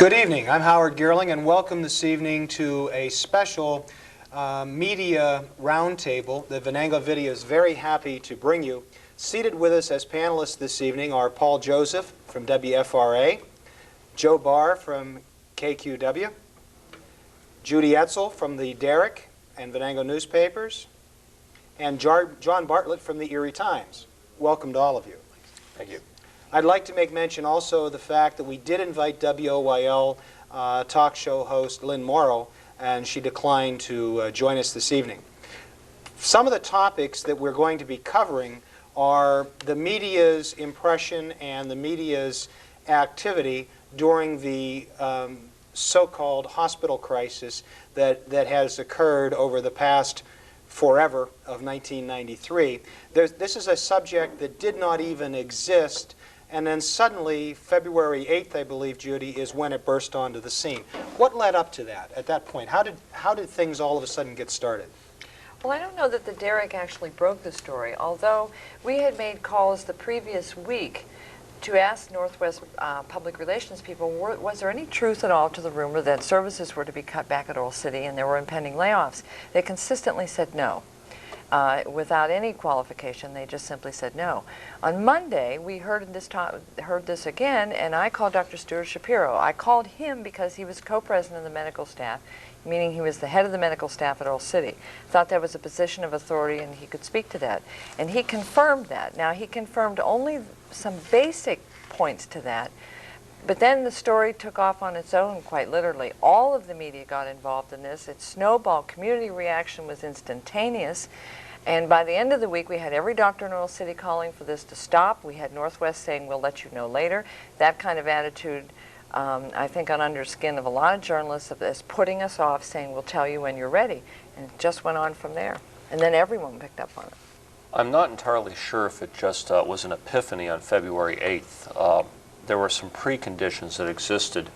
Good evening. I'm Howard Gierling, and welcome this evening to a special media roundtable that Venango Video is very happy to bring you. Seated with us as panelists this evening are Paul Joseph from WFRA, Joe Barr from KQW, Judy Etzel from the Derrick and Venango newspapers, and John Bartlett from the Erie Times. Welcome to all of you. Thank you. I'd like to make mention also of the fact that we did invite WOYL talk show host Lynn Morrow, and she declined to join us this evening. Some of the topics that we're going to be covering are the media's impression and the media's activity during the so-called hospital crisis that has occurred over the past forever of 1993. This is a subject that did not even exist, and then suddenly, February 8th, I believe, Judy, is when it burst onto the scene. What led up to that at that point? How did things all of a sudden get started? Well, I don't know that the Derrick actually broke the story, although we had made calls the previous week to ask Northwest public relations people, was there any truth at all to the rumor that services were to be cut back at Oil City and there were impending layoffs? They consistently said no. Without any qualification, they just simply said no. On Monday, we heard this again, and I called Dr. Stuart Shapiro. I called him because he was co-president of the medical staff, meaning he was the head of the medical staff at Oil City. Thought that was a position of authority and he could speak to that. And he confirmed that. Now, he confirmed only some basic points to that, but then the story took off on its own, quite literally. All of the media got involved in this. It snowballed. Community reaction was instantaneous. And by the end of the week, we had every doctor in Oil City calling for this to stop. We had Northwest saying, we'll let you know later. That kind of attitude, I think, got under skin of a lot of journalists as putting us off, saying, we'll tell you when you're ready. And it just went on from there. And then everyone picked up on it. I'm not entirely sure if it just was an epiphany on February 8th. There were some preconditions that existed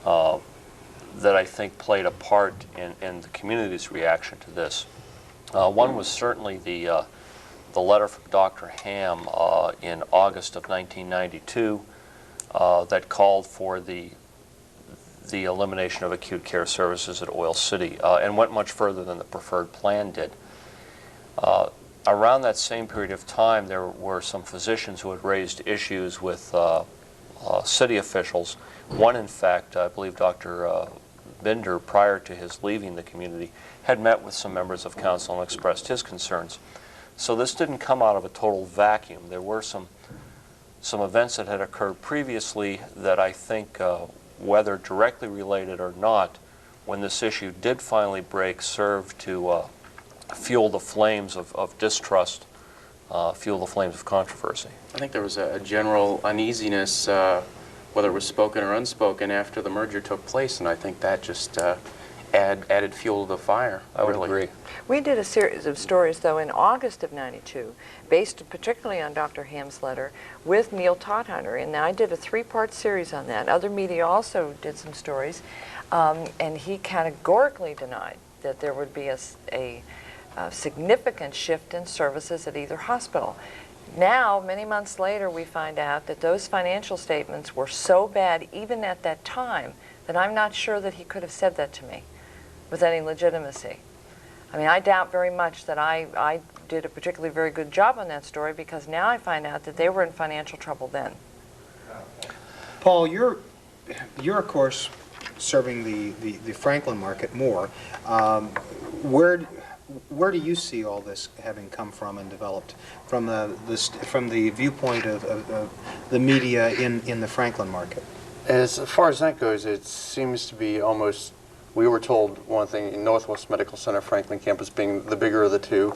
that I think played a part in the community's reaction to this. One was certainly the letter from Dr. Ham in August of 1992 that called for the elimination of acute care services at Oil City and went much further than the preferred plan did. Around that same period of time, there were some physicians who had raised issues with city officials. One, in fact, I believe Dr. Binder, prior to his leaving the community, had met with some members of council and expressed his concerns. So this didn't come out of a total vacuum. There were some events that had occurred previously that I think, whether directly related or not, when this issue did finally break, served to fuel the flames of distrust, fuel the flames of controversy. I think there was a general uneasiness, whether it was spoken or unspoken, after the merger took place, and I think that just added fuel to the fire. I would agree. We did a series of stories, though, in August of '92, based particularly on Dr. Ham's letter, with Neil Todhunter, and I did a three-part series on that. Other media also did some stories, and he categorically denied that there would be a significant shift in services at either hospital. Now, many months later, we find out that those financial statements were so bad, even at that time, that I'm not sure that he could have said that to me with any legitimacy. I mean, I doubt very much that I did a particularly very good job on that story, because now I find out that they were in financial trouble then. Paul, you're of course serving the Franklin market more. Where do you see all this having come from and developed from the viewpoint of the media in the Franklin market? As far as that goes, it seems to be almost, we were told one thing, in Northwest Medical Center, Franklin campus being the bigger of the two,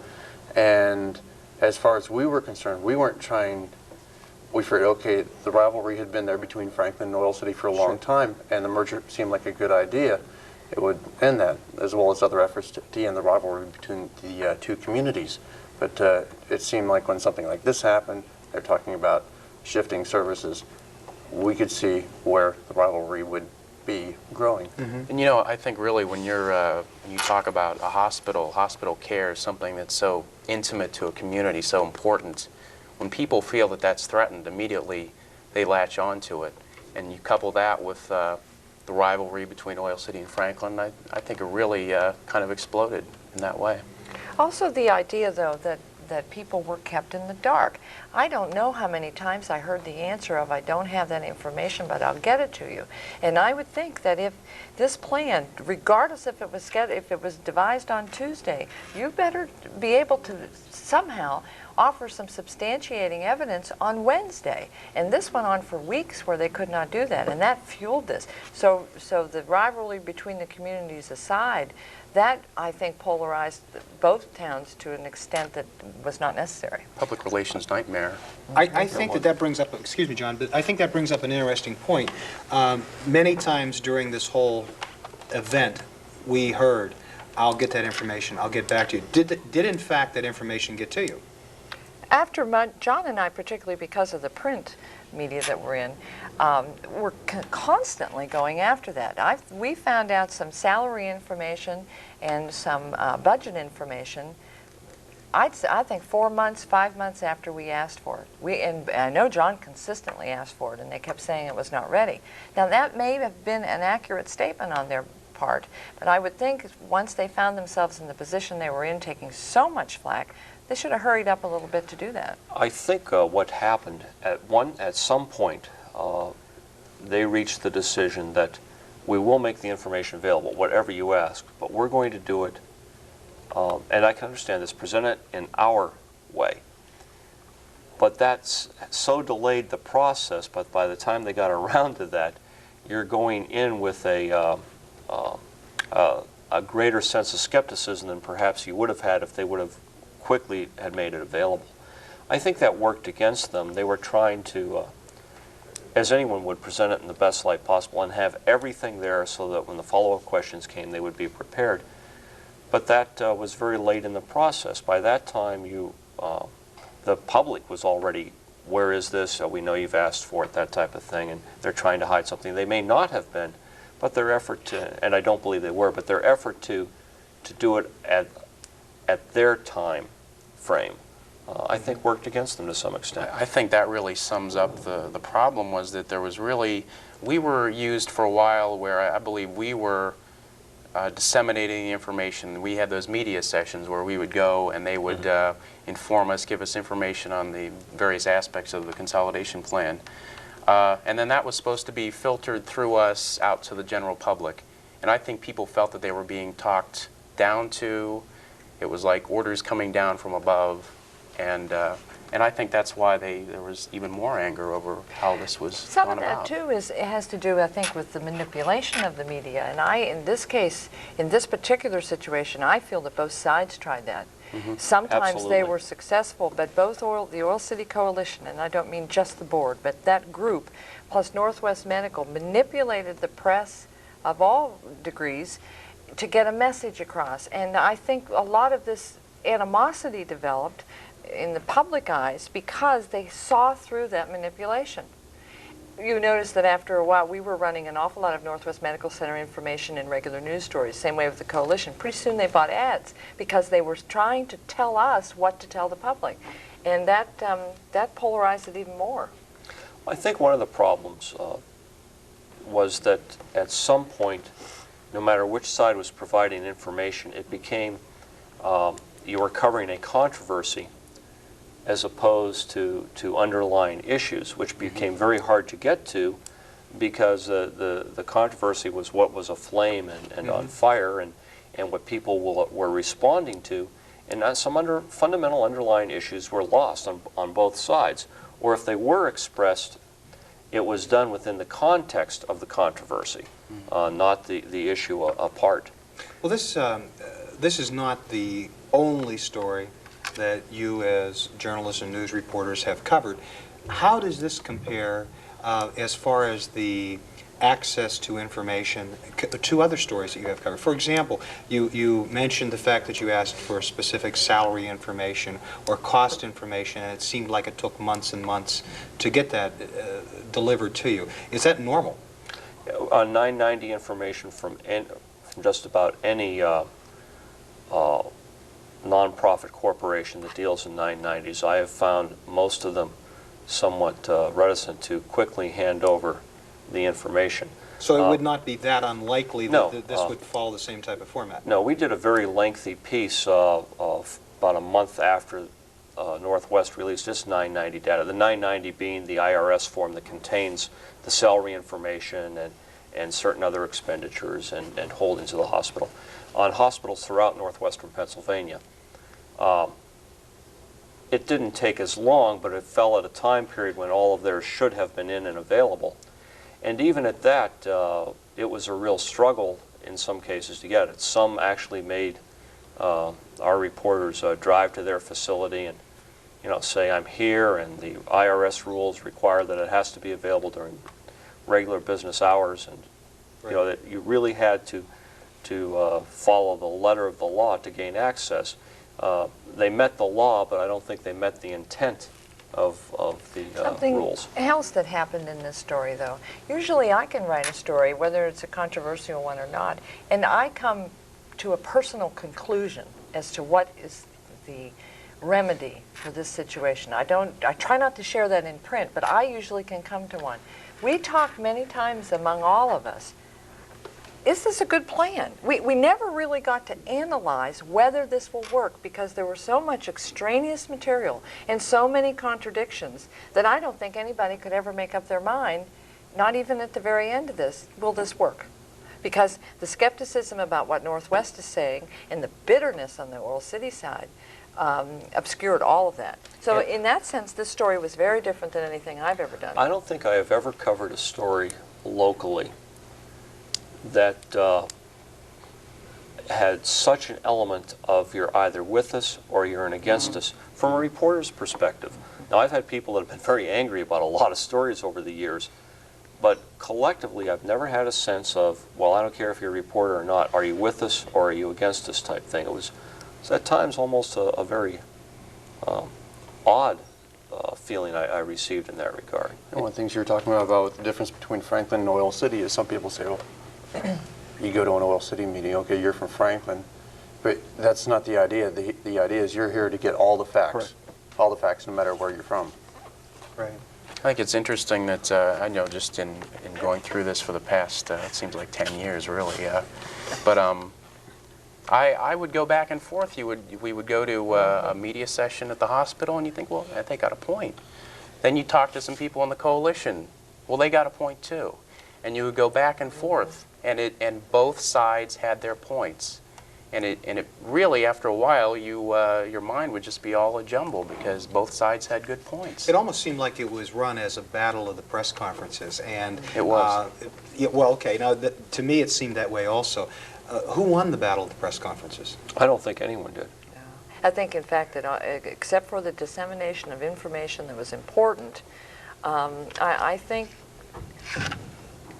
and as far as we were concerned, we weren't trying, we figured, okay, the rivalry had been there between Franklin and Oil City for a long time, and the merger seemed like a good idea. It would end that, as well as other efforts to end the rivalry between the two communities. But it seemed like when something like this happened, they're talking about shifting services, we could see where the rivalry would be growing. Mm-hmm. And you know, I think really when you talk about a hospital care is something that's so intimate to a community, so important. When people feel that that's threatened, immediately they latch onto it. And you couple that with the rivalry between Oil City and Franklin, I think it really kind of exploded in that way. Also the idea, though, that people were kept in the dark. I don't know how many times I heard the answer of, I don't have that information, but I'll get it to you. And I would think that if this plan, regardless if it was devised on Tuesday, you better be able to somehow offer some substantiating evidence on Wednesday. And this went on for weeks where they could not do that, and that fueled this. So the rivalry between the communities aside, that, I think, polarized both towns to an extent that was not necessary. Public relations nightmare. I think that brings up, excuse me, John, but I think that brings up an interesting point. Many times during this whole event, we heard, I'll get that information, I'll get back to you. Did in fact that information get to you? After John and I, particularly because of the print media that we're in, we're constantly going after that. We found out some salary information and some budget information, I think 4 months, 5 months after we asked for it. And I know John consistently asked for it, and they kept saying it was not ready. Now that may have been an accurate statement on their part, but I would think once they found themselves in the position they were in, taking so much flack, they should have hurried up a little bit to do that. I think what happened at some point, they reached the decision that we will make the information available, whatever you ask, but we're going to do it, and I can understand this, present it in our way. But that's so delayed the process, but by the time they got around to that, you're going in with a greater sense of skepticism than perhaps you would have had if they would have quickly had made it available. I think that worked against them. They were trying to, as anyone would, present it in the best light possible and have everything there so that when the follow-up questions came, they would be prepared. But that was very late in the process. By that time, the public was already, where is this? We know you've asked for it, that type of thing, and they're trying to hide something. They may not have been, but their effort to, and I don't believe they were, but their effort to do it at their time frame, I think worked against them to some extent. I think that really sums up the problem was that there was really, we were used for a while where I believe we were disseminating the information. We had those media sessions where we would go and they would inform us, give us information on the various aspects of the consolidation plan. And then that was supposed to be filtered through us out to the general public. And I think people felt that they were being talked down to. It was like orders coming down from above, and I think that's why there was even more anger over how this was Some gone of that, about. too, it has to do, I think, with the manipulation of the media. And in this case, in this particular situation, I feel that both sides tried that. Sometimes Absolutely. they were successful, but both the Oil City Coalition, and I don't mean just the board, but that group, plus Northwest Medical, manipulated the press of all degrees to get a message across. And I think a lot of this animosity developed in the public eyes because they saw through that manipulation. You notice that after a while we were running an awful lot of Northwest Medical Center information in regular news stories, same way with the coalition. Pretty soon they bought ads because they were trying to tell us what to tell the public. And that polarized it even more. I think one of the problems was that at some point, no matter which side was providing information, it became you were covering a controversy as opposed to underlying issues, which became very hard to get to because the controversy was what was aflame and on fire and what people were responding to, and some fundamental underlying issues were lost on both sides. Or if they were expressed, it was done within the context of the controversy, not the issue apart. Well, this is not the only story that you as journalists and news reporters have covered. How does this compare as far as the access to information to other stories that you have covered? For example, you mentioned the fact that you asked for specific salary information or cost information, and it seemed like it took months and months to get that delivered to you. Is that normal? On 990 information from just about any nonprofit corporation that deals in 990s, I have found most of them somewhat reticent to quickly hand over the information. So it would not be that unlikely No, that this would follow the same type of format? No, we did a very lengthy piece of about a month after Northwest released its 990 data. The 990 being the IRS form that contains the salary information and certain other expenditures and holdings of the hospital. On hospitals throughout northwestern Pennsylvania. It didn't take as long, but it fell at a time period when all of theirs should have been in and available. And even at that, it was a real struggle in some cases to get it. Some actually made our reporters drive to their facility and say, I'm here, and the IRS rules require that it has to be available during regular business hours, and that you really had to follow the letter of the law to gain access. They met the law, but I don't think they met the intent of the rules. Something else that happened in this story, though. Usually I can write a story, whether it's a controversial one or not, and I come to a personal conclusion as to what is the remedy for this situation. I try not to share that in print, but I usually can come to one. We talked many times among all of us, is this a good plan? We never really got to analyze whether this will work because there was so much extraneous material and so many contradictions that I don't think anybody could ever make up their mind, not even at the very end of this, will this work? Because the skepticism about what Northwest is saying and the bitterness on the Oil City side obscured all of that. So in that sense, this story was very different than anything I've ever done. I don't think I have ever covered a story locally that had such an element of you're either with us or you're against us from a reporter's perspective. Now, I've had people that have been very angry about a lot of stories over the years, but collectively I've never had a sense of, well, I don't care if you're a reporter or not, are you with us or are you against us type thing. It was at times almost a very odd feeling I received in that regard. And one of the things you were talking about the difference between Franklin and Oil City is some people say, oh, you go to an Oil City meeting, okay, you're from Franklin, but that's not the idea. The idea is you're here to get all the facts, Correct. all the facts no matter where you're from. Right. I think it's interesting that, I know just in going through this for the past, it seems like 10 years really, but I would go back and forth. We would go to a media session at the hospital and you think, well, they got a point. Then you talk to some people in the coalition, well, they got a point too. And you would go back and forth, and both sides had their points. And it really, after a while, your mind would just be all a jumble because both sides had good points. It almost seemed like it was run as a battle of the press conferences, and It was. well, okay. Now, to me, it seemed that way also. Who won the battle of the press conferences? I don't think anyone did. I think, in fact, that except for the dissemination of information that was important, I think,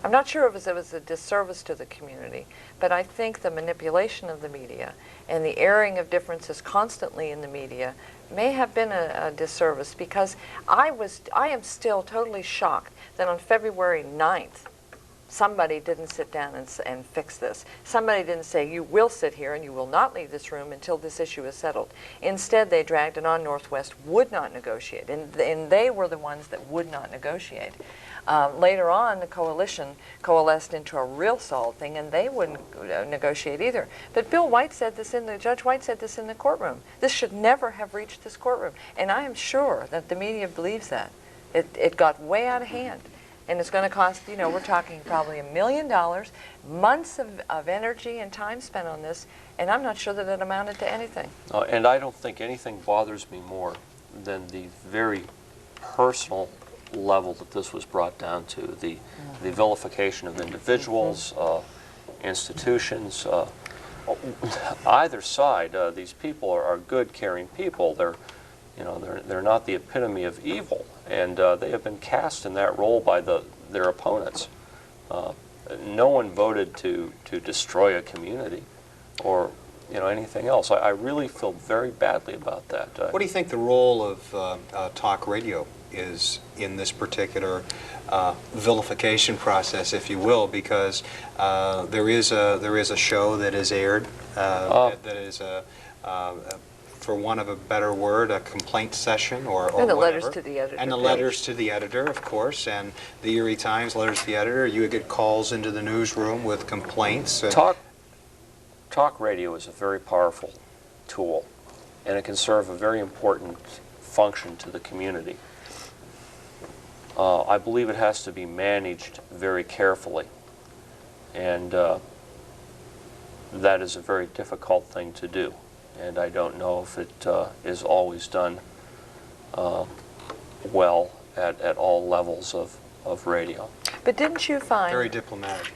I'm not sure if it was a disservice to the community, but I think the manipulation of the media and the airing of differences constantly in the media may have been a disservice, because I am still totally shocked that on February 9th, somebody didn't sit down and fix this. Somebody didn't say, you will sit here and you will not leave this room until this issue is settled. Instead, they dragged it on. Northwest would not negotiate, and they were the ones that would not negotiate. Later on, the coalition coalesced into a real solid thing, and they wouldn't negotiate either. But Judge White said this in the courtroom. This should never have reached this courtroom, and I am sure that the media believes that. It got way out of hand. And it's going to cost, we're talking probably $1 million, months of energy and time spent on this, and I'm not sure that it amounted to anything. And I don't think anything bothers me more than the very personal level that this was brought down to, the vilification of individuals, institutions. Either side, these people are good, caring people. They're not the epitome of evil, and they have been cast in that role by their opponents. No one voted to destroy a community or anything else. I really feel very badly about that. What do you think the role of talk radio is in this particular vilification process, if you will? Because there is a show that is aired that is for want of a better word, a complaint session or And the whatever. letters to the editor. And the letters to the editor, of course, and the Erie Times, letters to the editor. You would get calls into the newsroom with complaints. Talk radio is a very powerful tool, and it can serve a very important function to the community. I believe it has to be managed very carefully, and that is a very difficult thing to do, and I don't know if it is always done well at all levels of radio. But didn't you find... Very diplomatic.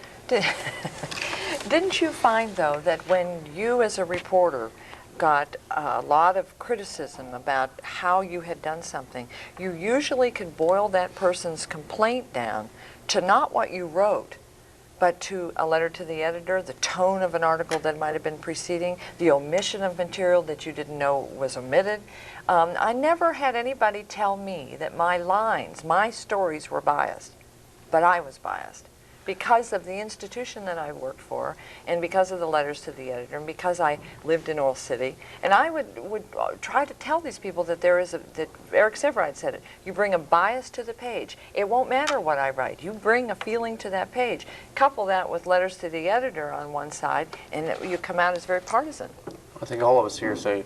Didn't you find, though, that when you as a reporter got a lot of criticism about how you had done something, you usually could boil that person's complaint down to not what you wrote, but to a letter to the editor, the tone of an article that might have been preceding, the omission of material that you didn't know was omitted. I never had anybody tell me that my lines, my stories were biased, but I was biased because of the institution that I worked for, and because of the letters to the editor, and because I lived in Oil City. And I would try to tell these people that that Eric Severide said it, you bring a bias to the page. It won't matter what I write. You bring a feeling to that page. Couple that with letters to the editor on one side, and you come out as very partisan. I think all of us here say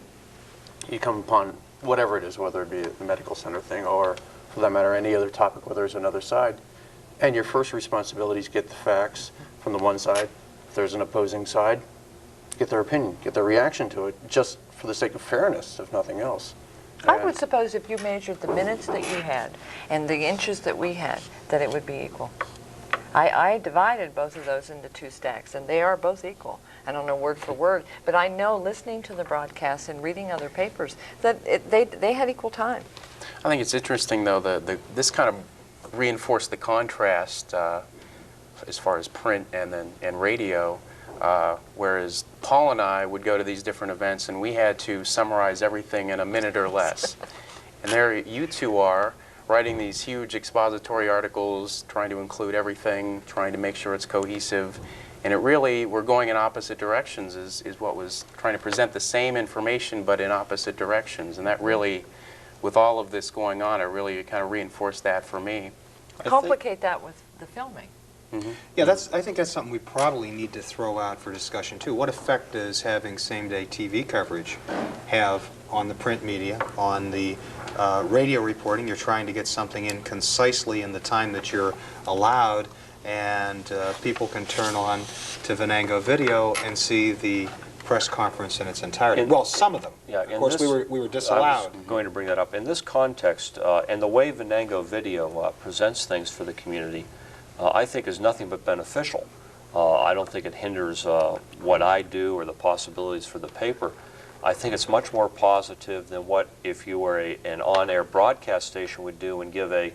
you come upon whatever it is, whether it be the medical center thing or, for that matter, any other topic where there's another side. And your first responsibility is get the facts from the one side. If there's an opposing side, get their opinion, get their reaction to it, just for the sake of fairness, if nothing else. I would suppose if you measured the minutes that you had and the inches that we had, that it would be equal. I divided both of those into two stacks, and they are both equal. I don't know word for word, but I know listening to the broadcasts and reading other papers that they had equal time. I think it's interesting, though, this kind of reinforced the contrast as far as print and radio, whereas Paul and I would go to these different events and we had to summarize everything in a minute or less. And there you two are writing these huge expository articles, trying to include everything, trying to make sure it's cohesive. And it really, we're going in opposite directions is what was trying to present the same information but in opposite directions. And that really, with all of this going on, it really kind of reinforced that for me. Complicate that with the filming. Mm-hmm. Yeah, I think that's something we probably need to throw out for discussion too. What effect does having same-day TV coverage have on the print media, on the radio reporting? You're trying to get something in concisely in the time that you're allowed, and people can turn on to Venango Video and see the press conference in its entirety. Well, some of them. Yeah, of course, we were disallowed. I was going to bring that up. In this context, and the way Venango Video presents things for the community, I think is nothing but beneficial. I don't think it hinders what I do or the possibilities for the paper. I think it's much more positive than what if you were an on-air broadcast station would do and give a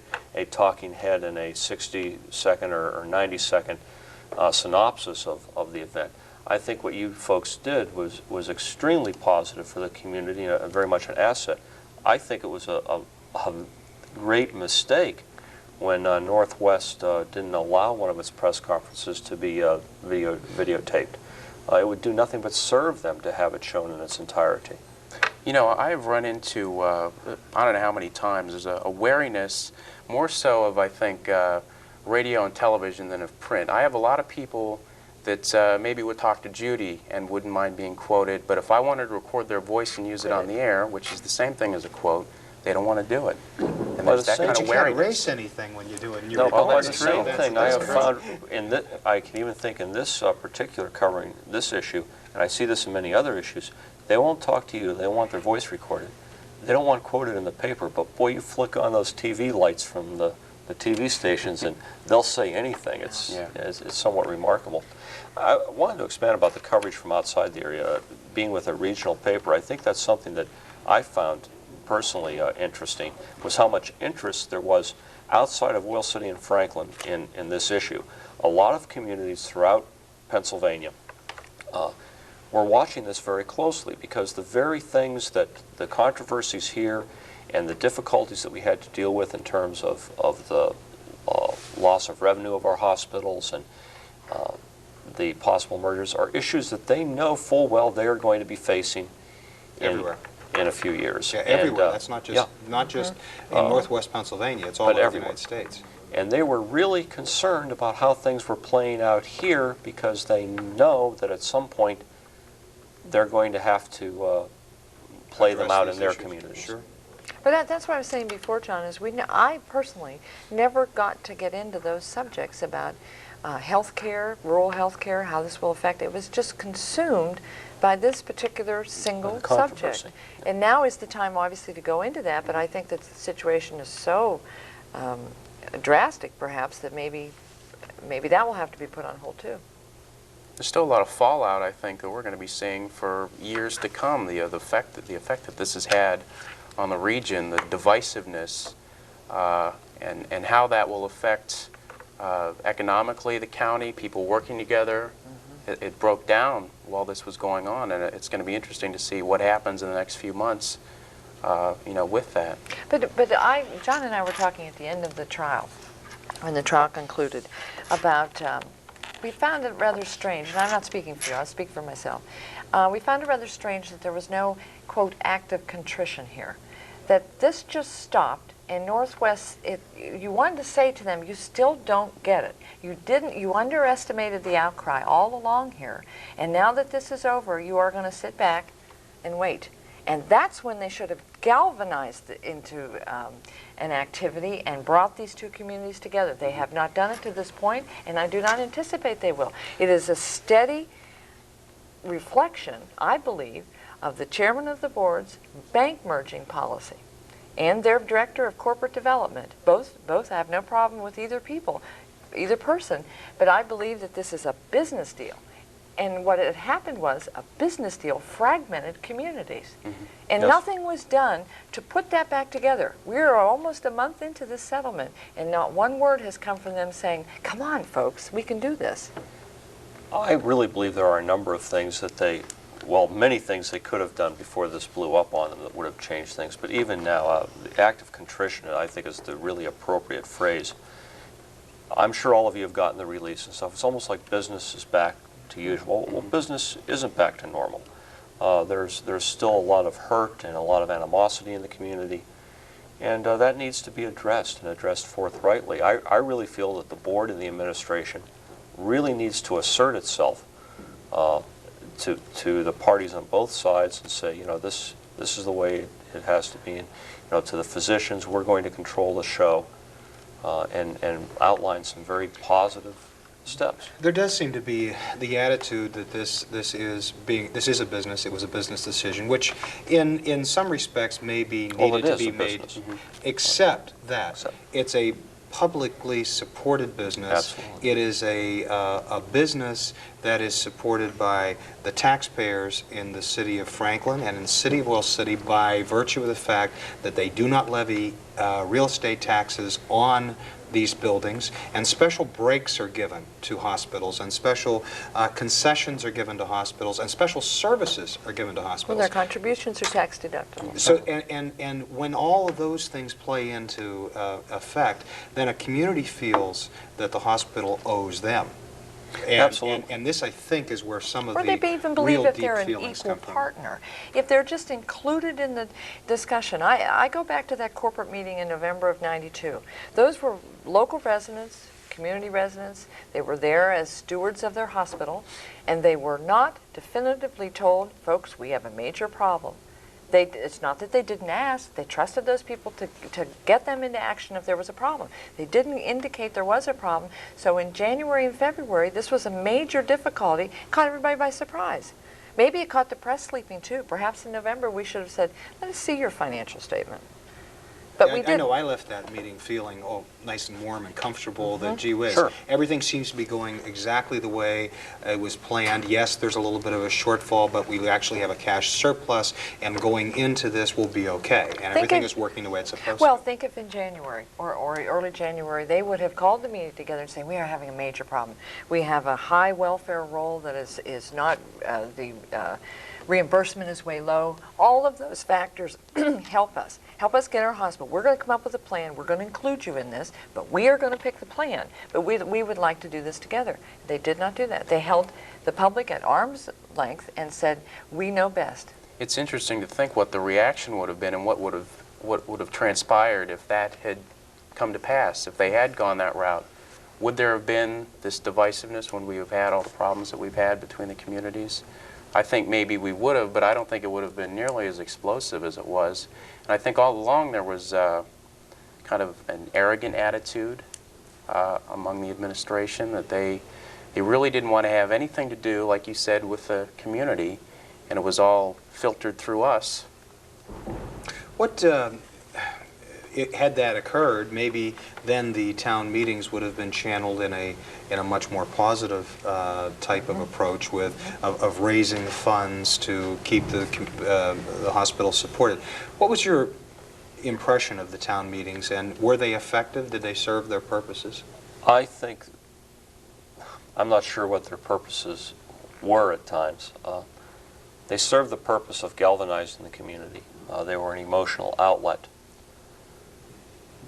talking head and a 60-second or 90-second synopsis of the event. I think what you folks did was extremely positive for the community and very much an asset. I think it was a great mistake when Northwest didn't allow one of its press conferences to be videotaped. It would do nothing but serve them to have it shown in its entirety. You know, I've run into, I don't know how many times, there's a wariness, more so of, I think, radio and television than of print. I have a lot of people that maybe would talk to Judy and wouldn't mind being quoted, but if I wanted to record their voice and use it on the air, which is the same thing as a quote, they don't want to do it. And there's that kind of You can't wariness. erase anything when you do it. And No, but that's the true. same thing I have found in this, I can even think in this particular covering this issue, and I see this in many other issues, they won't talk to you, they want their voice recorded. They don't want quoted in the paper, but boy, you flick on those TV lights from the TV stations and they'll say anything. It's somewhat remarkable. I wanted to expand about the coverage from outside the area. Being with a regional paper, I think that's something that I found personally interesting, was how much interest there was outside of Oil City and Franklin in this issue. A lot of communities throughout Pennsylvania were watching this very closely because the very things that the controversies here and the difficulties that we had to deal with in terms of the loss of revenue of our hospitals and the possible mergers are issues that they know full well they are going to be facing everywhere. in a few years. Yeah, everywhere. And, That's not just yeah. not just in northwest Pennsylvania. It's all but over the everywhere. United States. And they were really concerned about how things were playing out here because they know that at some point they're going to have to play them Address out these in their issues. communities. Sure. But that's what I was saying before, John, is I personally never got to get into those subjects about health care, rural health care, how this will affect. It was just consumed by this particular single subject. And now is the time, obviously, to go into that, but I think that the situation is so drastic, perhaps, that maybe that will have to be put on hold, too. There's still a lot of fallout, I think, that we're going to be seeing for years to come. The effect that this has had on the region, the divisiveness, and how that will affect economically the county, people working together. It broke down while this was going on, and it's going to be interesting to see what happens in the next few months, with that. But John and I were talking at the end of the trial, when the trial concluded, about we found it rather strange, and I'm not speaking for you, I'll speak for myself. We found it rather strange that there was no, quote, act of contrition here. That this just stopped, and Northwest, you wanted to say to them, you still don't get it. You underestimated the outcry all along here, and now that this is over, you are going to sit back and wait. And that's when they should have galvanized into an activity and brought these two communities together. They have not done it to this point, and I do not anticipate they will. It is a steady reflection, I believe, of the chairman of the board's bank merging policy and their director of corporate development. Both have no problem with either person, but I believe that this is a business deal. And what had happened was a business deal fragmented communities. And Yes. nothing was done to put that back together. We're almost a month into this settlement, and not one word has come from them saying, come on, folks, we can do this. I really believe there are a number of things that many things they could have done before this blew up on them that would have changed things. But even now, the act of contrition, I think, is the really appropriate phrase. I'm sure all of you have gotten the release and stuff. It's almost like business is back to usual. Well, business isn't back to normal. There's still a lot of hurt and a lot of animosity in the community, and that needs to be addressed and addressed forthrightly. I really feel that the board and the administration really needs to assert itself to the parties on both sides and say, this is the way it has to be. And, to the physicians, we're going to control the show, and outline some very positive steps. There does seem to be the attitude that this is a business. It was a business decision, which in some respects may be needed to be made, except that it's a publicly supported business. Absolutely. It is a business that is supported by the taxpayers in the city of Franklin and in the city of Will City by virtue of the fact that they do not levy real estate taxes on these buildings, and special breaks are given to hospitals, and special concessions are given to hospitals, and special services are given to Well, hospitals. their contributions are tax deductible. So, and when all of those things play into effect, then a community feels that the hospital owes them. And, Absolutely. And this, I think, is where some of Or the they even believe real that deep they're an feelings equal come from. partner. If they're just included in the discussion. I go back to that corporate meeting in November of '92. Those were local residents, community residents. They were there as stewards of their hospital, and they were not definitively told, folks, we have a major problem. It's not that they didn't ask. They trusted those people to get them into action if there was a problem. They didn't indicate there was a problem. So in January and February, this was a major difficulty. Caught everybody by surprise. Maybe it caught the press sleeping too. Perhaps in November we should have said, let us see your financial statement. But we I didn't. know I left that meeting feeling, nice and warm and comfortable, that gee whiz. Sure. Everything seems to be going exactly the way it was planned. Yes, there's a little bit of a shortfall, but we actually have a cash surplus, and going into this will be okay. And everything is working the way it's supposed Well, to. think if in January or early January they would have called the meeting together and saying, we are having a major problem. We have a high welfare roll that is not, the reimbursement is way low. All of those factors help us. Help us get our hospital. We're going to come up with a plan. We're going to include you in this, but we are going to pick the plan. But we would like to do this together. They did not do that. They held the public at arm's length and said, we know best. It's interesting to think what the reaction would have been and what would have transpired if that had come to pass, if they had gone that route. Would there have been this divisiveness when we have had all the problems that we've had between the communities? I think maybe we would have, but I don't think it would have been nearly as explosive as it was. And I think all along there was kind of an arrogant attitude among the administration, that they really didn't want to have anything to do, like you said, with the community, and it was all filtered through us. What, had that occurred, maybe then the town meetings would have been channeled in a much more positive type of approach of raising funds to keep the hospital supported. What was your impression of the town meetings, and were they effective? Did they serve their purposes? I think, I'm not sure what their purposes were at times. They served the purpose of galvanizing the community. They were an emotional outlet.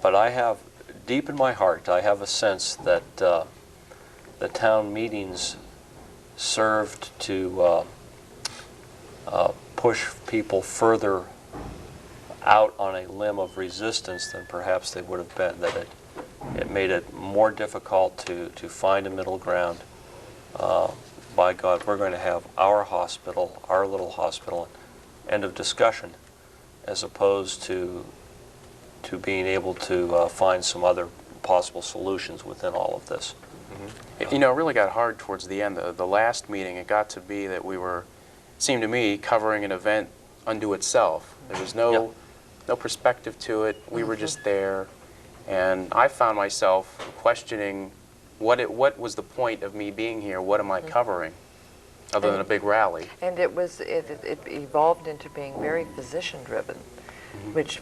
But I have, deep in my heart, I have a sense that the town meetings served to push people further out on a limb of resistance than perhaps they would have been, that it made it more difficult to find a middle ground. By God, we're going to have our hospital, our little hospital, end of discussion, as opposed to being able to find some other possible solutions within all of this. You know, it really got hard towards the end. The last meeting, it got to be that we were, it seemed to me, covering an event unto itself. There was no perspective to it. We were just there. And I found myself questioning what was the point of me being here? What am I covering, other than a big rally? And it evolved into being very physician-driven, which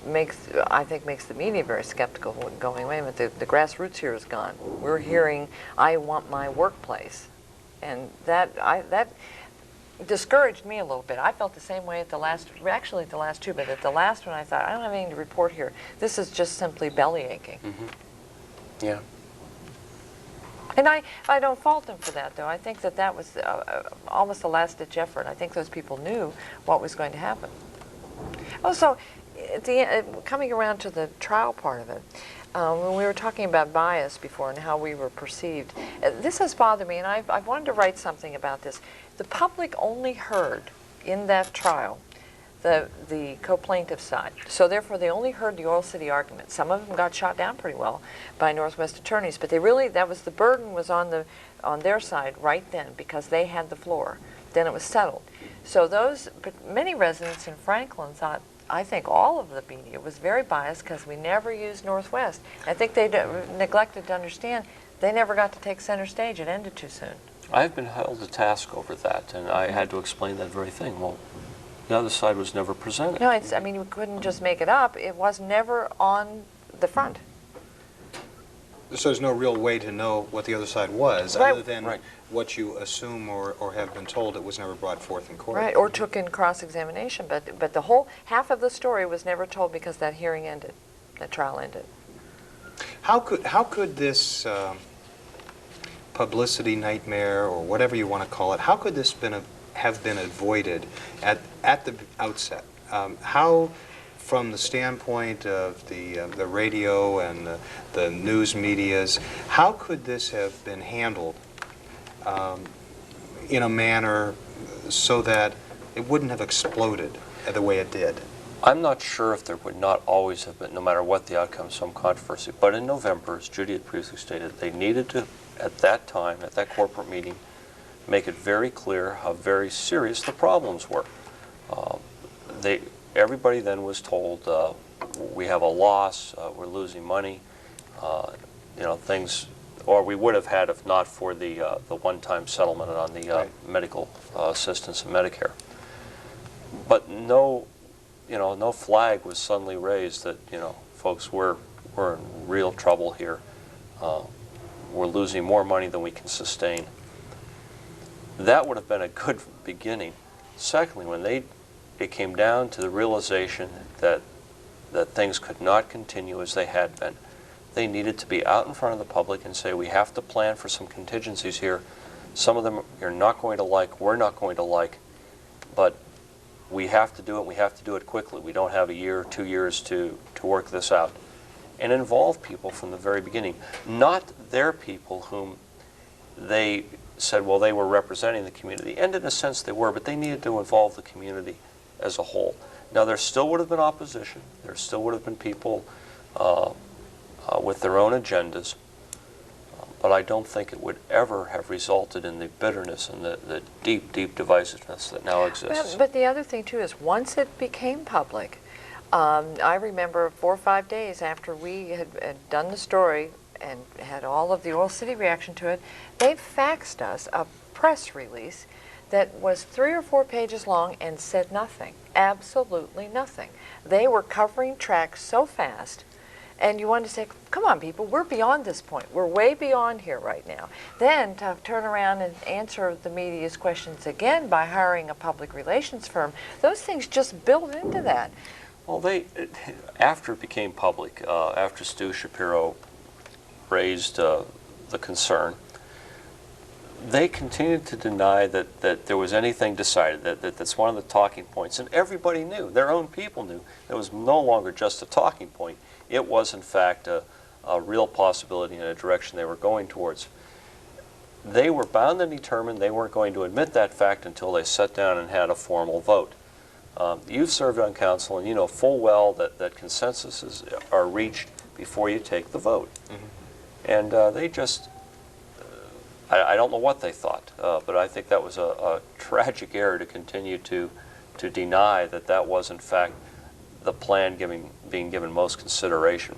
I think makes the media very skeptical when going, wait a minute, the grassroots here is gone. We're hearing, I want my workplace. And that discouraged me a little bit. I felt the same way at the last, actually at the last two, but at the last one I thought, I don't have anything to report here. This is just simply belly aching. Yeah. And I don't fault them for that, though. I think that was almost a last-ditch effort. I think those people knew what was going to happen. Also, at the end, coming around to the trial part of it, when we were talking about bias before and how we were perceived, this has bothered me, and I've wanted to write something about this. The public only heard in that trial the co-plaintiff side. So therefore they only heard the Oil City argument. Some of them got shot down pretty well by Northwest attorneys, but the burden was on their side right then because they had the floor. Then it was settled. So but many residents in Franklin thought, I think all of the media was very biased because we never used Northwest. I think they neglected to understand they never got to take center stage. It ended too soon. I've been held to task over that, and I had to explain that very thing. Well, the other side was never presented. No, I mean, we couldn't just make it up. It was never on the front. So there's no real way to know what the other side was, Right. other than what you assume or have been told. It was never brought forth in court. Right, or took in cross-examination. But the whole half of the story was never told because that hearing ended, that trial ended. How could this publicity nightmare, or whatever you want to call it, how could this have been avoided at the outset? How, from the standpoint of the radio and the news medias, how could this have been handled in a manner so that it wouldn't have exploded the way it did? I'm not sure if there would not always have been, no matter what the outcome, some controversy. But in November, as Judy had previously stated, they needed to, at that time, at that corporate meeting, make it very clear how very serious the problems were. Everybody then was told, we have a loss, we're losing money, things, or we would have had if not for the one-time settlement on the medical assistance and Medicare. But no flag was suddenly raised that, folks, we're in real trouble here. We're losing more money than we can sustain. That would have been a good beginning. Secondly, when it came down to the realization that things could not continue as they had been, they needed to be out in front of the public and say, we have to plan for some contingencies here. Some of them you're not going to like, we're not going to like, but we have to do it, we have to do it quickly. We don't have a year or 2 years to work this out. And involve people from the very beginning. Not their people whom they said, well, they were representing the community. And in a sense they were, but they needed to involve the community as a whole. Now, there still would have been opposition. There still would have been people with their own agendas. But I don't think it would ever have resulted in the bitterness and the deep, deep divisiveness that now exists. But the other thing, too, is once it became public, I remember 4 or 5 days after we had done the story and had all of the Oil City reaction to it, they faxed us a press release that was 3 or 4 pages long and said nothing, absolutely nothing. They were covering tracks so fast, and you wanted to say, come on, people, we're beyond this point. We're way beyond here right now. Then to turn around and answer the media's questions again by hiring a public relations firm, those things just build into that. Well, after it became public, after Stu Shapiro raised the concern, they continued to deny that there was anything decided, that's one of the talking points. And everybody knew, their own people knew, it was no longer just a talking point. It was, in fact, a real possibility in a direction they were going towards. They were bound and determined they weren't going to admit that fact until they sat down and had a formal vote. You've served on council, and you know full well that consensuses are reached before you take the vote. Mm-hmm. And they just, I don't know what they thought, but I think that was a tragic error to continue to deny that was, in fact, the plan being given most consideration.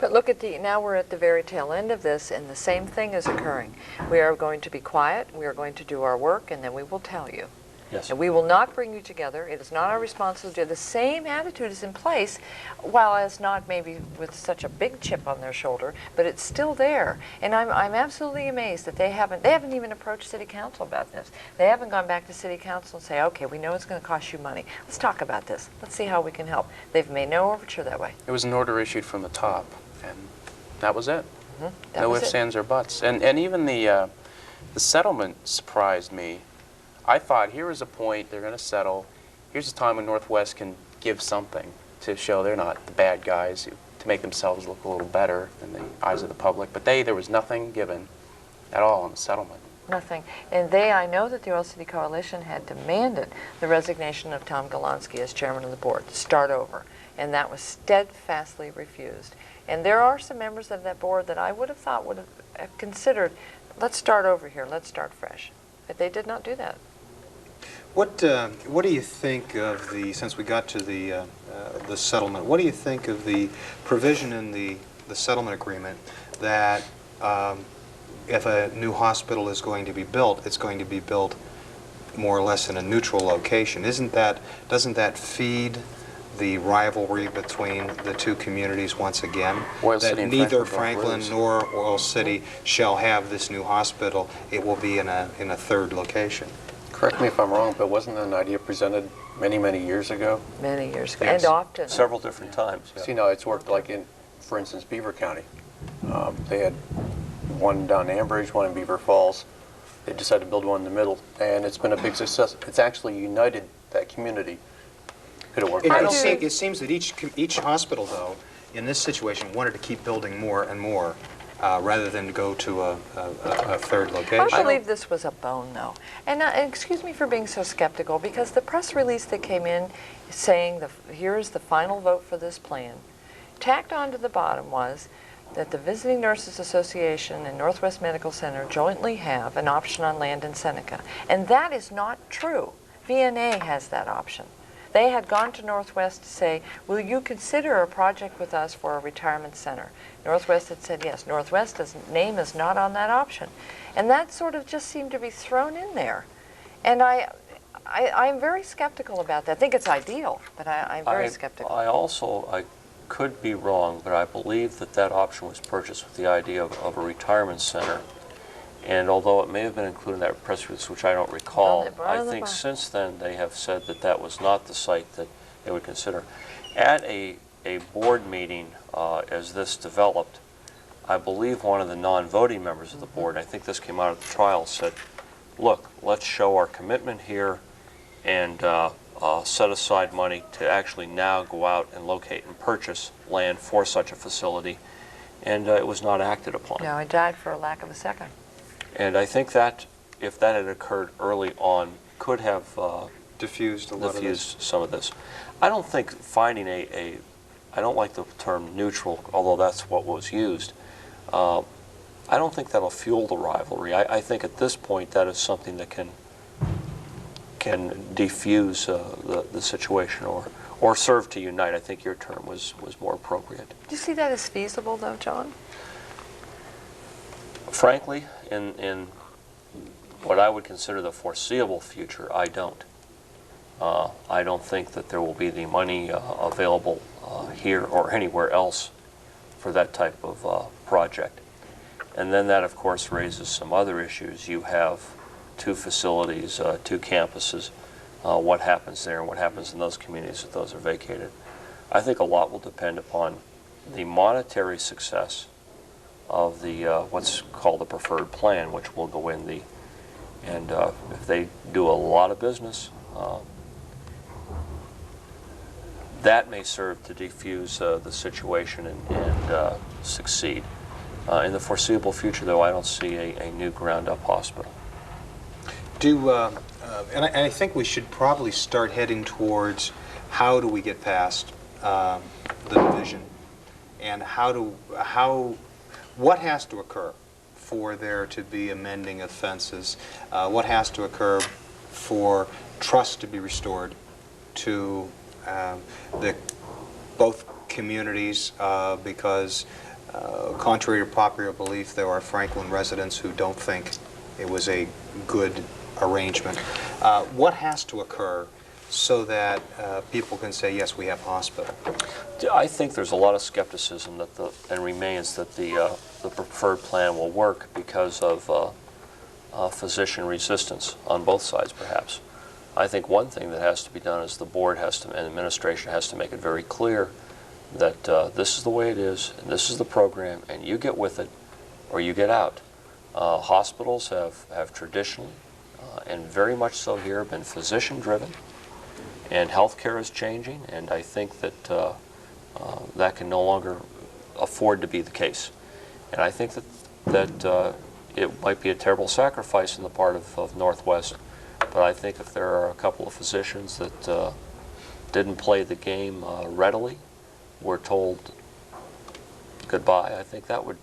But look at now we're at the very tail end of this, and the same thing is occurring. We are going to be quiet, we are going to do our work, and then we will tell you. Yes. And we will not bring you together. It is not our responsibility. The same attitude is in place, while it's not maybe with such a big chip on their shoulder, but it's still there. And I'm absolutely amazed that they haven't even approached City Council about this. They haven't gone back to City Council and say, okay, we know it's going to cost you money. Let's talk about this. Let's see how we can help. They've made no overture that way. It was an order issued from the top, and that was it. Mm-hmm. No ifs, ands, or buts. And even the settlement surprised me. I thought, here is a point, they're going to settle. Here's a time when Northwest can give something to show they're not the bad guys, to make themselves look a little better in the eyes of the public. But there was nothing given at all in the settlement. Nothing. And I know that the Oil City Coalition had demanded the resignation of Tom Golonsky as chairman of the board to start over. And that was steadfastly refused. And there are some members of that board that I would have thought would have considered, let's start over here, let's start fresh. But they did not do that. What do you think of since we got to the settlement, what do you think of the provision in the settlement agreement that if a new hospital is going to be built, it's going to be built more or less in a neutral location? Doesn't that feed the rivalry between the two communities once again? Oil that City and neither Franklin Franklin nor Oil City shall have this new hospital. It will be in a third location. Correct me if I'm wrong, but wasn't that an idea presented many, many years ago? Many years ago, Yes. and often. Several different times. Yeah. See, now it's worked like in, for instance, Beaver County. They had one down in Ambridge, one in Beaver Falls. They decided to build one in the middle, and it's been a big success. It's actually united that community. Could it work? It seems that each hospital, though, in this situation, wanted to keep building more and more, rather than to go to a third location. I believe this was a bone, though. And excuse me for being so skeptical, because the press release that came in saying here's the final vote for this plan, tacked on to the bottom was that the Visiting Nurses Association and Northwest Medical Center jointly have an option on land in Seneca. And that is not true. VNA has that option. They had gone to Northwest to say, will you consider a project with us for a retirement center? Northwest had said yes. Northwest's name is not on that option. And that sort of just seemed to be thrown in there. And I'm very skeptical about that. I think it's ideal, but I'm very skeptical. I could be wrong, but I believe that option was purchased with the idea of a retirement center. And although it may have been included in that press release, which I don't recall, I think since then they have said that was not the site that they would consider. At a board meeting as this developed, I believe one of the non-voting members of the board, I think this came out of the trial, said, look, let's show our commitment here, and set aside money to actually now go out and locate and purchase land for such a facility, and it was not acted upon. No, it died for a lack of a second. And I think that if that had occurred early on, could have Diffused a lot of this. diffused some of this. I don't think finding I don't like the term neutral, although that's what was used. I don't think that'll fuel the rivalry. I think at this point that is something that can defuse the situation or serve to unite. I think your term was more appropriate. Do you see that as feasible, though, John? Frankly, in what I would consider the foreseeable future, I don't. I don't think that there will be the money available here or anywhere else for that type of project. And then that, of course, raises some other issues. You have two facilities, two campuses. What happens there and what happens in those communities if those are vacated? I think a lot will depend upon the monetary success of the what's called the preferred plan, which will go in and if they do a lot of business, that may serve to defuse the situation and succeed. In the foreseeable future, though, I don't see a new ground-up hospital. And I think we should probably start heading towards how do we get past the division, and what has to occur for there to be amending of fences, what has to occur for trust to be restored to both communities, because contrary to popular belief, there are Franklin residents who don't think it was a good arrangement. What has to occur so that people can say, yes, we have a hospital? I think there's a lot of skepticism and remains that the preferred plan will work because of physician resistance on both sides, perhaps. I think one thing that has to be done is the board has to, and administration has to make it very clear that this is the way it is, and this is the program, and you get with it or you get out. Hospitals have traditionally, and very much so here, been physician-driven, and healthcare is changing, and I think that that can no longer afford to be the case. And I think that it might be a terrible sacrifice on the part of Northwest, but I think if there are a couple of physicians that didn't play the game readily, were told goodbye, I think that would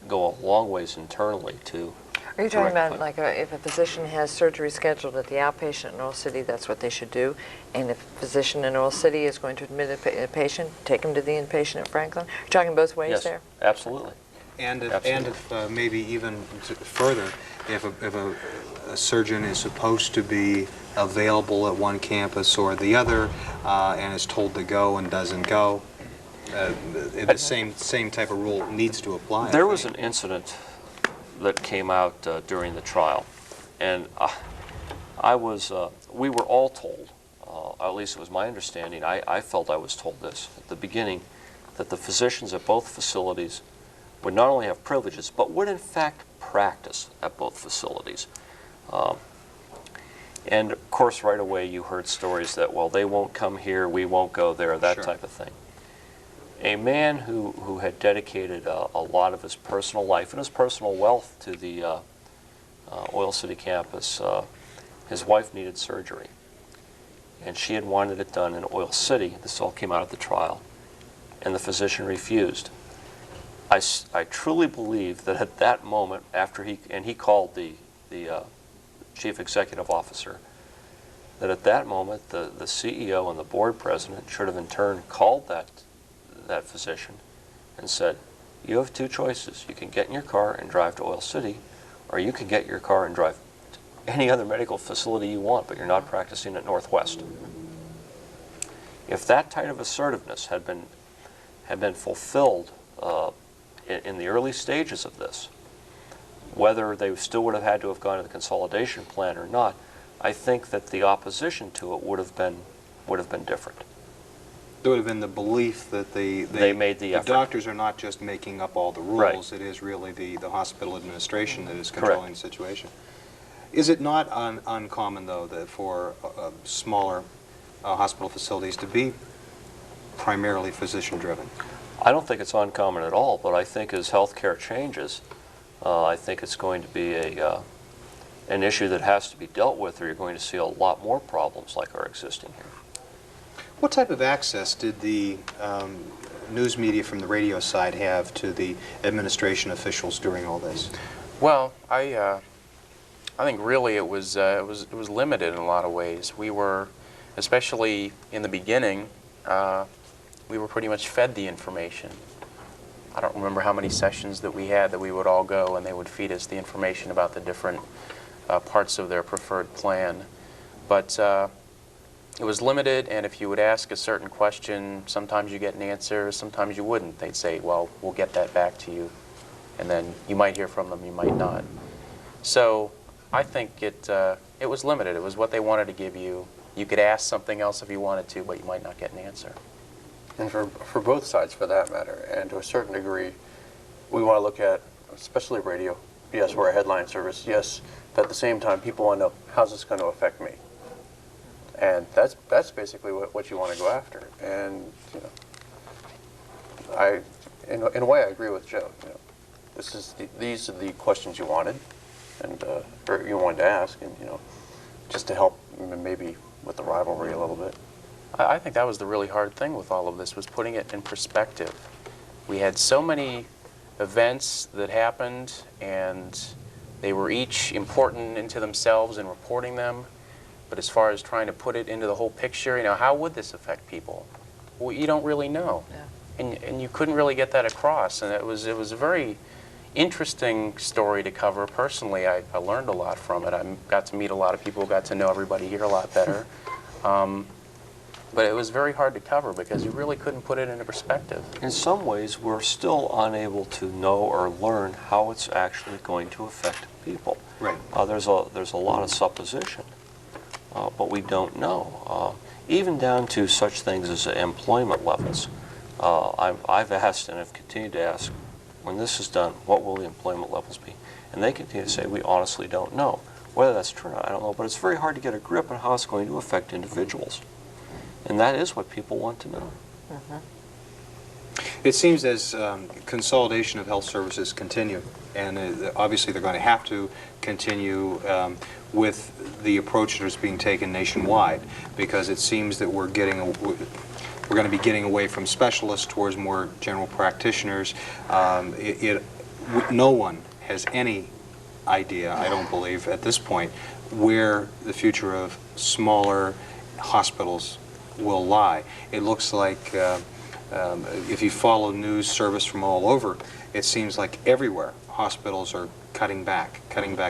go a long ways internally to. Are you talking about like if a physician has surgery scheduled at the outpatient in Oil City, that's what they should do? And if a physician in Oil City is going to admit a patient, take him to the inpatient at Franklin? You're talking both ways Yes, there? absolutely. And Absolutely. if maybe even further, if a surgeon is supposed to be available at one campus or the other, and is told to go and doesn't go, the same type of rule needs to apply. There was an incident that came out during the trial, and we were all told, at least it was my understanding, I felt I was told this at the beginning, that the physicians at both facilities would not only have privileges, but would in fact practice at both facilities. And of course, right away you heard stories that, well, they won't come here, we won't go there, that Sure. type of thing. A man who had dedicated a lot of his personal life and his personal wealth to the Oil City campus, his wife needed surgery. And she had wanted it done in Oil City. This all came out at the trial. And the physician refused. I truly believe that at that moment, after he called the chief executive officer, that at that moment the CEO and the board president should have in turn called that physician and said, you have two choices. You can get in your car and drive to Oil City, or you can get your car and drive to any other medical facility you want, but you're not practicing at Northwest. If that type of assertiveness had been fulfilled in the early stages of this, whether they still would have had to have gone to the consolidation plan or not, I think that the opposition to it would have been different. There would have been the belief that They made the effort. doctors are not just making up all the rules. Right. It is really the hospital administration that is Correct. controlling the situation. Is it not uncommon, though, that for smaller hospital facilities to be primarily physician-driven. I don't think it's uncommon at all, but I think as healthcare changes, I think it's going to be an issue that has to be dealt with, or you're going to see a lot more problems like are existing here. What type of access did the news media from the radio side have to the administration officials during all this? Well, I think really it was limited in a lot of ways. We were, especially in the beginning, we were pretty much fed the information. I don't remember how many sessions that we had that we would all go and they would feed us the information about the different parts of their preferred plan. But it was limited, and if you would ask a certain question, sometimes you get an answer, sometimes you wouldn't. They'd say, well, we'll get that back to you. And then you might hear from them, you might not. So I think it was limited. It was what they wanted to give you. You could ask something else if you wanted to, but you might not get an answer. And for both sides, for that matter, and to a certain degree, we want to look at, especially radio, yes, we're a headline service, yes, but at the same time, people want to know, how's this going to affect me? And that's basically what you want to go after. And, you know, in a way, I agree with Joe. You know, these are the questions you wanted, and or you wanted to ask, and, you know, just to help maybe with the rivalry a little bit. I think that was the really hard thing with all of this, was putting it in perspective. We had so many events that happened, and they were each important into themselves in reporting them. But as far as trying to put it into the whole picture, you know, how would this affect people? Well, you don't really know. Yeah. And you couldn't really get that across. And it was a very interesting story to cover. Personally, I learned a lot from it. I got to meet a lot of people, got to know everybody here a lot better. But it was very hard to cover because you really couldn't put it into perspective. In some ways, we're still unable to know or learn how it's actually going to affect people. Right. There's a lot of supposition, but we don't know. Even down to such things as employment levels. I've asked and have continued to ask, when this is done, what will the employment levels be? And they continue to say, we honestly don't know. Whether that's true or not, I don't know, but it's very hard to get a grip on how it's going to affect individuals. And that is what people want to know. Mm-hmm. It seems as consolidation of health services continue, and obviously they're going to have to continue with the approach that is being taken nationwide, because it seems that we're going to be getting away from specialists towards more general practitioners. No one has any idea, I don't believe, at this point, where the future of smaller hospitals will lie. It looks like, if you follow news service from all over, it seems like everywhere hospitals are cutting back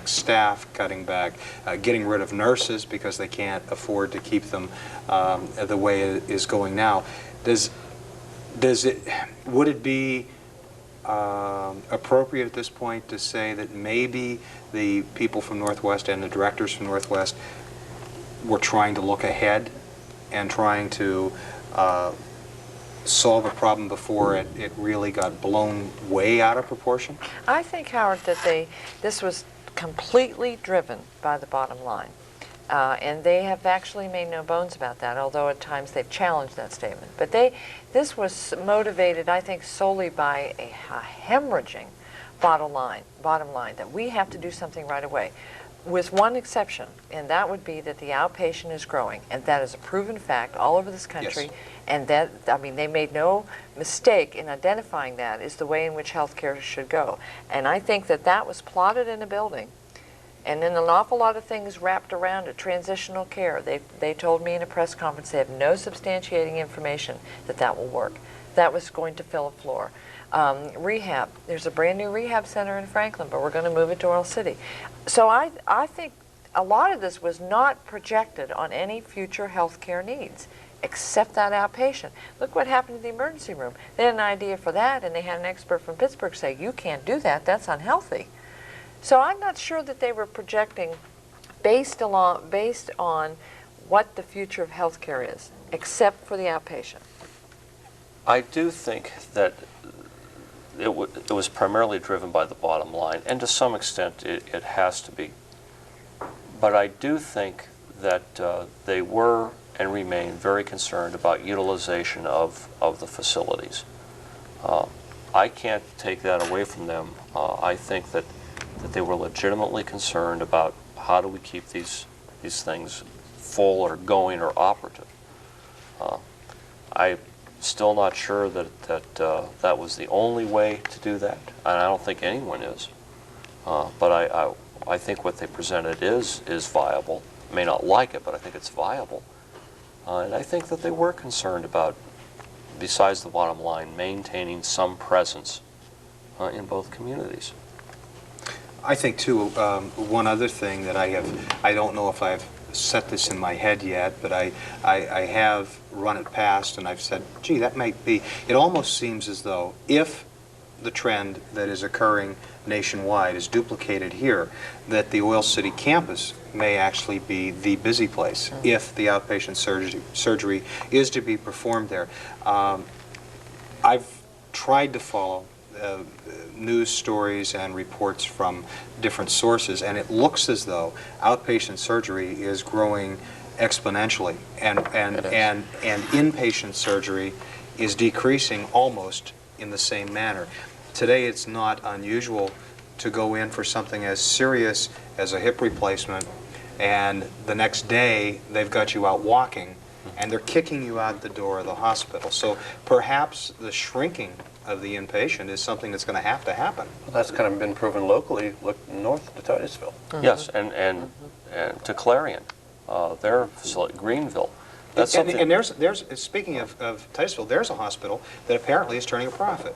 staff, cutting back, getting rid of nurses because they can't afford to keep them the way it is going now. Would it be appropriate at this point to say that maybe the people from Northwest and the directors from Northwest were trying to look ahead and trying to solve a problem before it really got blown way out of proportion? I think, Howard, that this was completely driven by the bottom line. And they have actually made no bones about that, although at times they've challenged that statement. But this was motivated, I think, solely by a hemorrhaging bottom line, that we have to do something right away. With one exception, and that would be that the outpatient is growing, and that is a proven fact all over this country. Yes. And that, I mean, they made no mistake in identifying that is the way in which healthcare should go. And I think that was plotted in a building, and then an awful lot of things wrapped around it. Transitional care, they told me in a press conference they have no substantiating information that will work. That was going to fill a floor. Rehab, there's a brand new rehab center in Franklin, but we're going to move it to Oil City. So I think a lot of this was not projected on any future health care needs, except that outpatient. Look what happened to the emergency room. They had an idea for that, and they had an expert from Pittsburgh say, you can't do that, that's unhealthy. So I'm not sure that they were projecting based on what the future of health care is, except for the outpatient. I do think that it was primarily driven by the bottom line, and to some extent it has to be. But I do think that they were and remain very concerned about utilization of the facilities. I can't take that away from them. I think that they were legitimately concerned about how do we keep these things full or going or operative. I'm still not sure that was the only way to do that, and I don't think anyone is. But I think what they presented is viable. I may not like it, but I think it's viable. And I think that they were concerned about, besides the bottom line, maintaining some presence in both communities. I think, too, one other thing that I don't know if I've set this in my head yet, but I have run it past, and I've said, gee, that might be, it almost seems as though if the trend that is occurring nationwide is duplicated here, that the Oil City campus may actually be the busy place if the outpatient surgery is to be performed there. I've tried to follow news stories and reports from different sources, and it looks as though outpatient surgery is growing exponentially, and inpatient surgery is decreasing almost in the same manner. Today, it's not unusual to go in for something as serious as a hip replacement, and the next day they've got you out walking, and they're kicking you out the door of the hospital. So perhaps the shrinking of the inpatient is something that's going to happen. Well, that's kind of been proven locally. Look north to Titusville. Yes, and to Clarion, their facility, Greenville. That's something. And there's speaking of Titusville, there's a hospital that apparently is turning a profit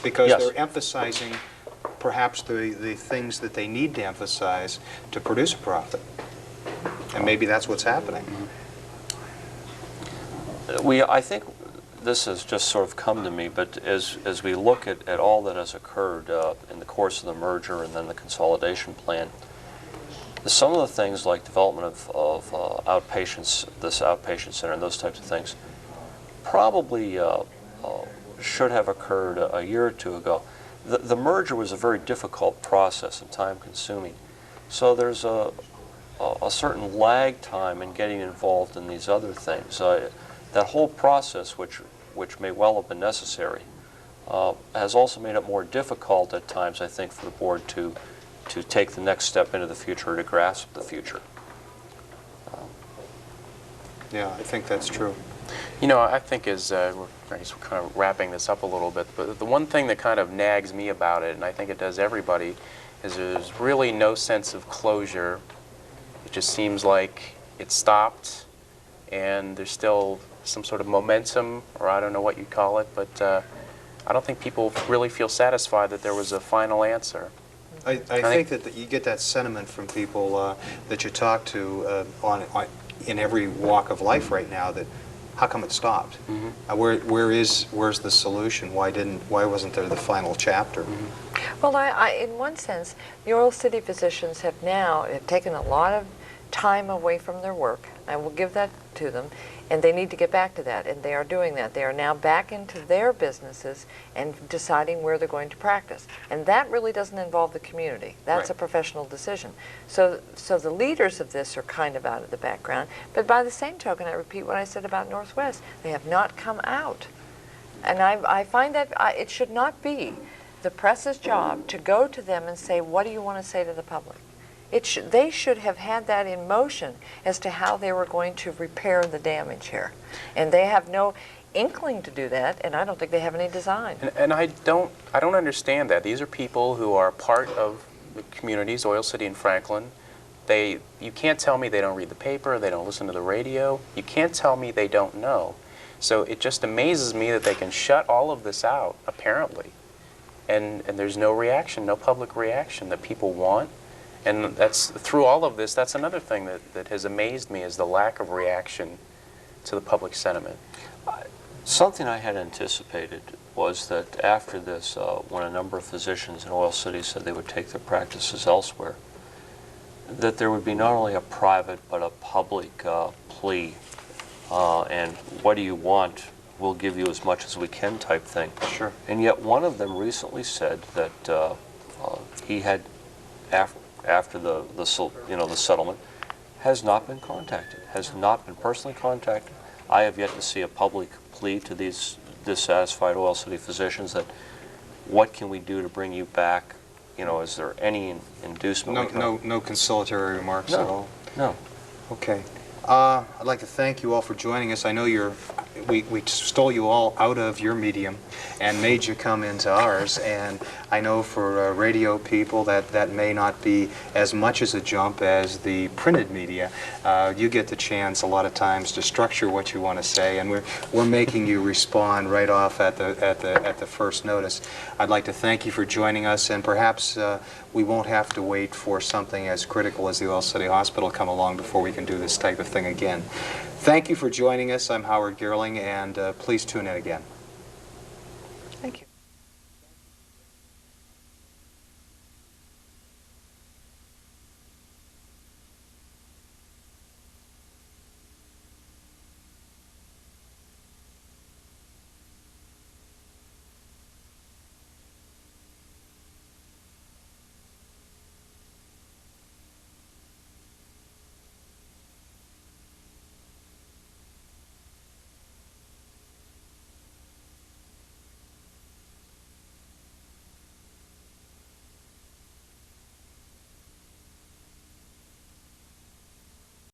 because Yes. they're emphasizing perhaps the things that they need to emphasize to produce a profit. And maybe that's what's happening. I think this has just sort of come to me, but as we look at all that has occurred in the course of the merger and then the consolidation plan, some of the things like development of outpatients, this outpatient center and those types of things, probably should have occurred a year or two ago. The merger was a very difficult process and time-consuming, so there's a certain lag time in getting involved in these other things. That whole process, which may well have been necessary, has also made it more difficult at times, I think, for the board to take the next step into the future, to grasp the future. Yeah, I think that's true. You know, I think I guess we're kind of wrapping this up a little bit, but the one thing that kind of nags me about it, and I think it does everybody, is there's really no sense of closure. It just seems like it stopped, and there's still some sort of momentum, or I don't know what you'd call it, but I don't think people really feel satisfied that there was a final answer. I think that you get that sentiment from people that you talk to in every walk of life right now, that how come it stopped? Where's the solution? Why wasn't there the final chapter? Well, in one sense, the Oil City physicians have taken a lot of time away from their work. I will give that to them, and they need to get back to that, and they are doing that. They are now back into their businesses and deciding where they're going to practice, and that really doesn't involve the community. That's Right. a professional decision. So the leaders of this are kind of out of the background, but by the same token, I repeat what I said about Northwest. They have not come out, and I find that it should not be the press's job to go to them and say, what do you want to say to the public? They should have had that in motion as to how they were going to repair the damage here. And they have no inkling to do that, and I don't think they have any design. And I don't understand that. These are people who are part of the communities, Oil City and Franklin. You can't tell me they don't read the paper, they don't listen to the radio. You can't tell me they don't know. So it just amazes me that they can shut all of this out, apparently. And there's no reaction, no public reaction that people want. And that's through all of this, that's another thing that has amazed me, is the lack of reaction to the public sentiment. Something I had anticipated was that after this, when a number of physicians in Oil City said they would take their practices elsewhere, that there would be not only a private but a public plea, and what do you want? We'll give you as much as we can type thing. Sure. And yet one of them recently said that he had, after the settlement, has not been contacted, has not been personally contacted. I have yet to see a public plea to these dissatisfied Oil City physicians that, what can we do to bring you back? You know, is there any inducement? No conciliatory remarks at all? No. Okay. I'd like to thank you all for joining us. I know we stole you all out of your medium and made you come into ours, and I know for radio people that may not be as much as a jump as the printed media. You get the chance a lot of times to structure what you want to say, and we're making you respond right off at the first notice. I'd like to thank you for joining us, and perhaps we won't have to wait for something as critical as the Oil City Hospital come along before we can do this type of thing again. Thank you for joining us. I'm Howard Gierling, and please tune in again.